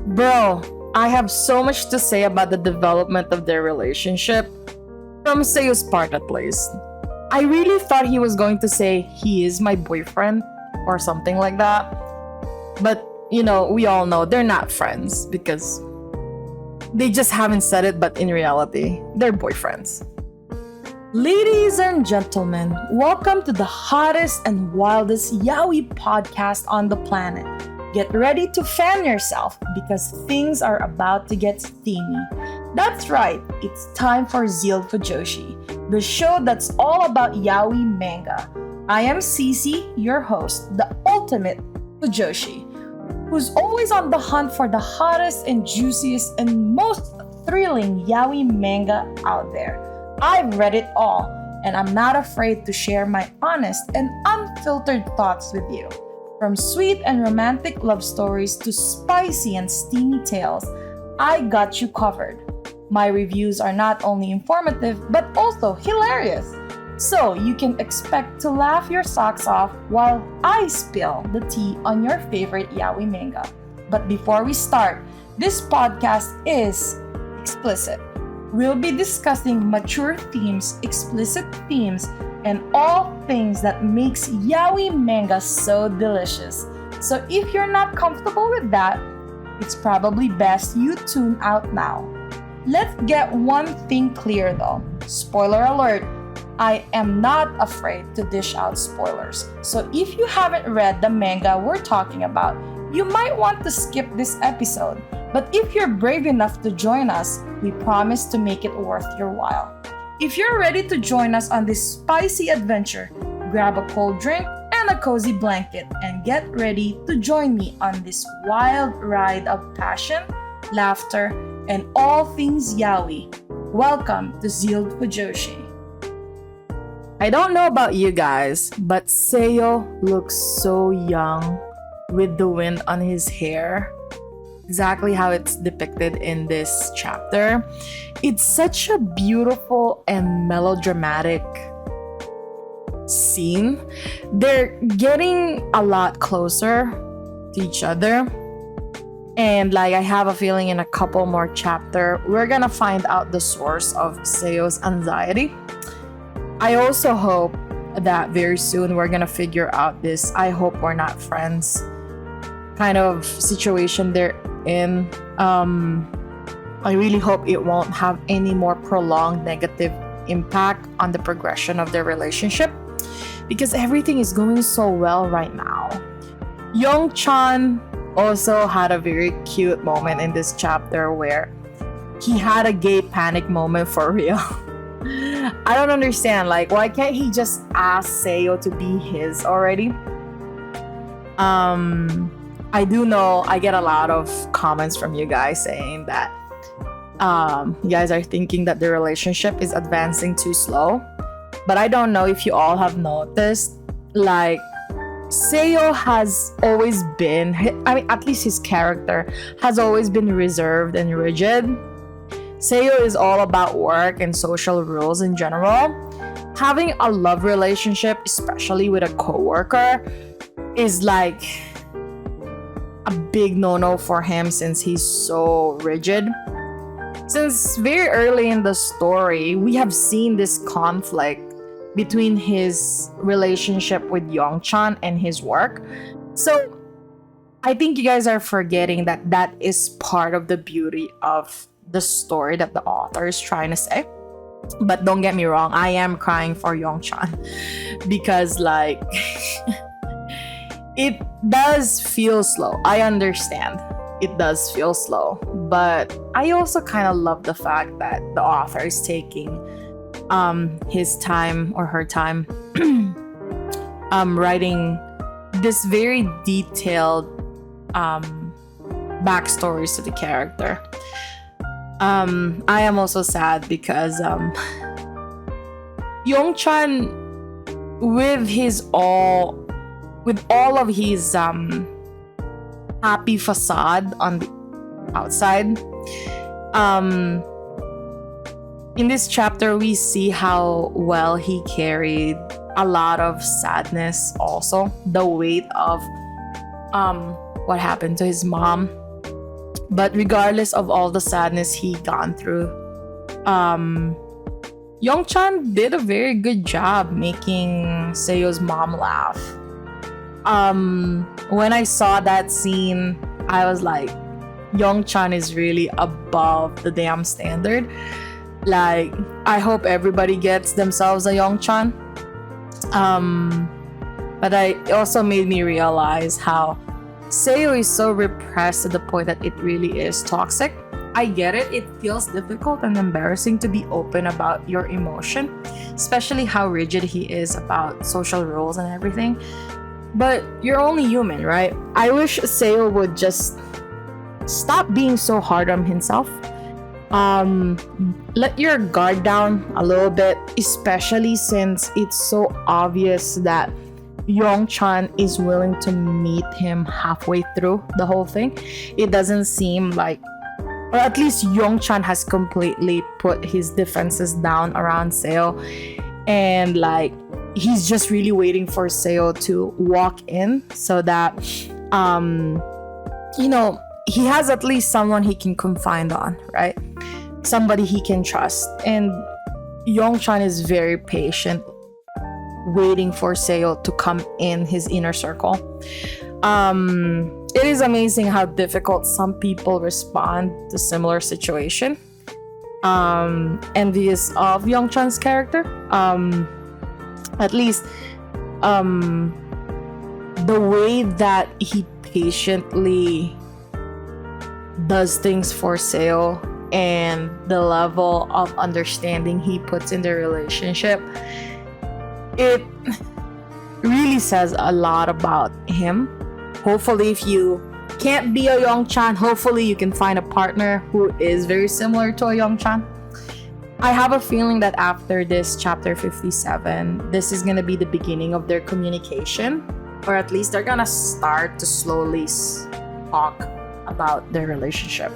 Bro, I have so much to say about the development of their relationship, from Seo's part at least. I really thought he was going to say he is my boyfriend or something like that. But, we all know they're not friends because they just haven't said it, but in reality, they're boyfriends. Ladies and gentlemen, welcome to the hottest and wildest yaoi podcast on the planet. Get ready to fan yourself because things are about to get steamy. That's right, it's time for ZEALED Fujoshi, the show that's all about yaoi manga. I am CeeCee, your host, the ultimate Fujoshi, who's always on the hunt for the hottest and juiciest and most thrilling yaoi manga out there. I've read it all, and I'm not afraid to share my honest and unfiltered thoughts with you. From sweet and romantic love stories to spicy and steamy tales, I got you covered. My reviews are not only informative, but also hilarious. So you can expect to laugh your socks off while I spill the tea on your favorite yaoi manga. But before we start, this podcast is explicit. We'll be discussing mature themes, explicit themes, and all things that makes yaoi manga so delicious. So if you're not comfortable with that, it's probably best you tune out now. Let's get one thing clear though. Spoiler alert, I am not afraid to dish out spoilers. So if you haven't read the manga we're talking about, you might want to skip this episode. But if you're brave enough to join us, we promise to make it worth your while. If you're ready to join us on this spicy adventure, grab a cold drink and a cozy blanket and get ready to join me on this wild ride of passion, laughter, and all things yaoi. Welcome to ZEALED Fujoshi. I don't know about you guys, but Seo looks so young with the wind on his hair. Exactly how it's depicted in this chapter. It's such a beautiful and melodramatic scene. They're getting a lot closer to each other. And I have a feeling in a couple more chapters, we're gonna find out the source of Seo's anxiety. I also hope that very soon we're gonna figure out this I hope we're not friends kind of situation they're in. I really hope it won't have any more prolonged negative impact on the progression of their relationship because everything is going so well right now. Youngchan also had a very cute moment in this chapter where he had a gay panic moment for real. I don't understand, why can't he just ask Seo to be his already? I do know I get a lot of comments from you guys saying that you guys are thinking that the relationship is advancing too slow. But I don't know if you all have noticed, Seo has always been, at least his character has always been reserved and rigid. Seo is all about work and social rules in general. Having a love relationship, especially with a coworker, is a big no-no for him since he's so rigid. Since very early in the story, we have seen this conflict between his relationship with Youngchan and his work. So I think you guys are forgetting that is part of the beauty of the story that the author is trying to say. But don't get me wrong, I am crying for Youngchan because it does feel slow. I understand it does feel slow, but I also kind of love the fact that the author is taking his time or her time writing this very detailed backstories to the character. I am also sad because Youngchan, with all of his happy facade on the outside, in this chapter we see how well he carried a lot of sadness, also the weight of what happened to his mom. But regardless of all the sadness he gone through, Youngchan did a very good job making Seo's mom laugh. When I saw that scene, I was like, Youngchan is really above the damn standard. Like, I hope everybody gets themselves a Youngchan. But it also made me realize how Seo is so repressed to the point that it really is toxic. I get it, it feels difficult and embarrassing to be open about your emotion, especially how rigid he is about social rules and everything. But you're only human, right? I wish Seo would just stop being so hard on himself. Let your guard down a little bit, especially since it's so obvious that Youngchan is willing to meet him halfway through the whole thing. It doesn't seem like, or at least Youngchan has completely put his defenses down around Seo, and like he's just really waiting for Seo to walk in so that he has at least someone he can confide on, right? Somebody he can trust. And Youngchan is very patient, waiting for Seo to come in his inner circle. It is amazing how difficult some people respond to similar situation. Envious of Youngchan's character. At least the way that he patiently does things for Seo and the level of understanding he puts in the relationship, it really says a lot about him. Hopefully, if you can't be a Youngchan, hopefully you can find a partner who is very similar to a Youngchan. I have a feeling that after this chapter 57, this is gonna be the beginning of their communication, or at least they're gonna start to slowly talk about their relationship.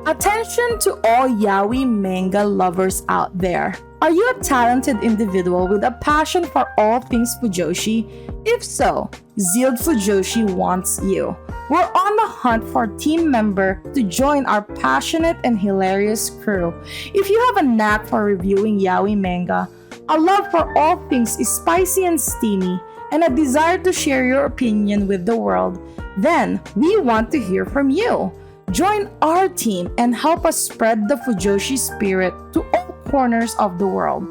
Attention to all yaoi manga lovers out there. Are you a talented individual with a passion for all things fujoshi? If so, ZEALED FUJOSHI wants you. We're on the hunt for a team member to join our passionate and hilarious crew. If you have a knack for reviewing yaoi manga, a love for all things spicy and steamy, and a desire to share your opinion with the world, then we want to hear from you. Join our team and help us spread the Fujoshi spirit to all corners of the world.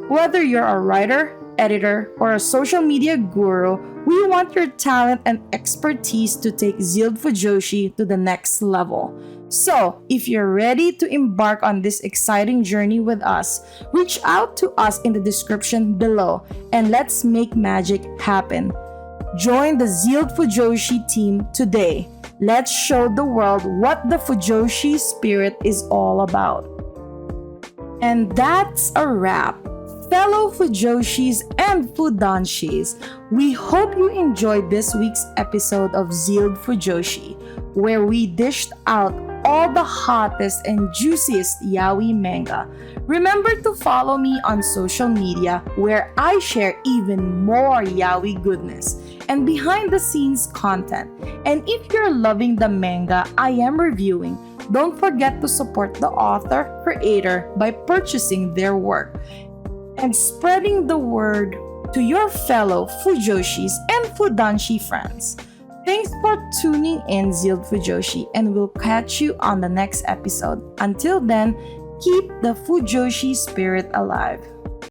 Whether you're a writer, editor, or a social media guru, we want your talent and expertise to take ZEALED FUJOSHI to the next level. So, if you're ready to embark on this exciting journey with us, reach out to us in the description below and let's make magic happen. Join the ZEALED FUJOSHI team today. Let's show the world what the Fujoshi spirit is all about. And that's a wrap. Fellow Fujoshis and Fudanshis, we hope you enjoyed this week's episode of ZEALED FUJOSHI, where we dished out all the hottest and juiciest yaoi manga. Remember to follow me on social media where I share even more yaoi goodness and behind the scenes content. And if you're loving the manga I am reviewing, don't forget to support the author, creator by purchasing their work and spreading the word to your fellow Fujoshis and Fudanshi friends. Thanks for tuning in, ZEALED FUJOSHI, and we'll catch you on the next episode. Until then, keep the Fujoshi spirit alive.